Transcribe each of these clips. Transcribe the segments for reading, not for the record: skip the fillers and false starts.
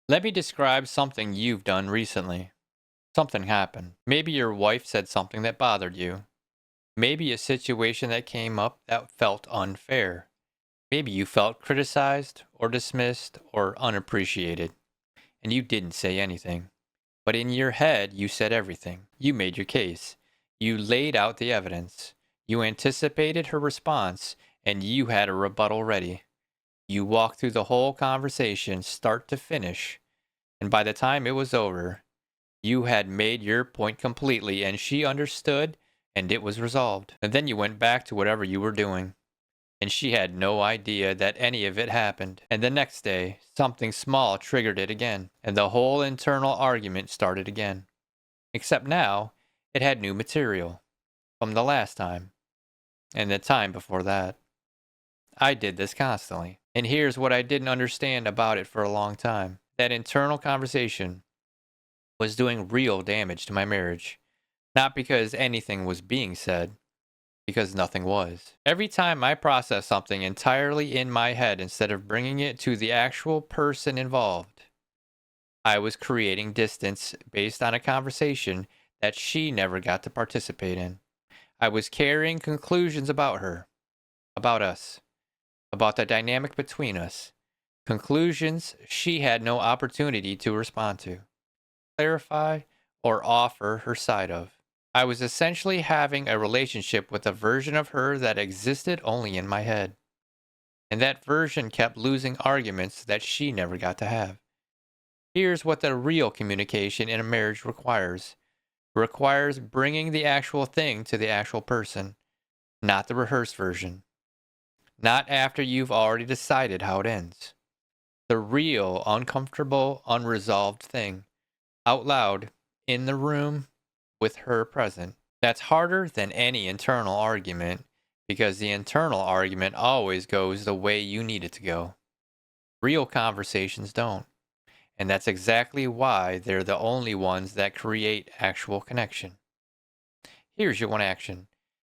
Let me describe something you've done recently. Something happened. Maybe your wife said something that bothered you. Maybe a situation that came up that felt unfair. Maybe you felt criticized or dismissed or unappreciated, and you didn't say anything. But in your head, you said everything. You made your case. You laid out the evidence. You anticipated her response, and you had a rebuttal ready. You walked through the whole conversation, start to finish, and by the time it was over, you had made your point completely, and she understood, and it was resolved. And then you went back to whatever you were doing, and she had no idea that any of it happened. And the next day, something small triggered it again, and the whole internal argument started again. Except now, it had new material from the last time, and the time before that. I did this constantly. And here's what I didn't understand about it for a long time. That internal conversation was doing real damage to my marriage. Not because anything was being said, because nothing was. Every time I processed something entirely in my head instead of bringing it to the actual person involved, I was creating distance based on a conversation that she never got to participate in. I was carrying conclusions about her, about us, about the dynamic between us, conclusions she had no opportunity to respond to, clarify, or offer her side of. I was essentially having a relationship with a version of her that existed only in my head. And that version kept losing arguments that she never got to have. Here's what the real communication in a marriage requires. It requires bringing the actual thing to the actual person, not the rehearsed version. Not after you've already decided how it ends. The real, uncomfortable, unresolved thing, out loud, in the room, with her present. That's harder than any internal argument because the internal argument always goes the way you need it to go. Real conversations don't. And that's exactly why they're the only ones that create actual connection. Here's your one action.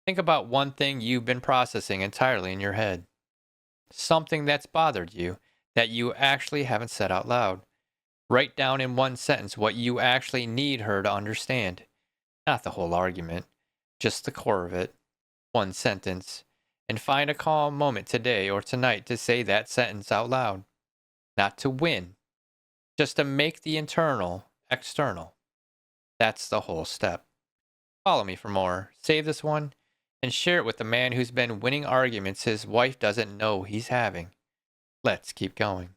Think about one thing you've been processing entirely in your head. Something that's bothered you that you actually haven't said out loud. Write down in one sentence what you actually need her to understand. Not the whole argument, just the core of it. One sentence. And find a calm moment today or tonight to say that sentence out loud. Not to win, just to make the internal external. That's the whole step. Follow me for more. Save this one and share it with the man who's been winning arguments his wife doesn't know he's having. Let's keep going.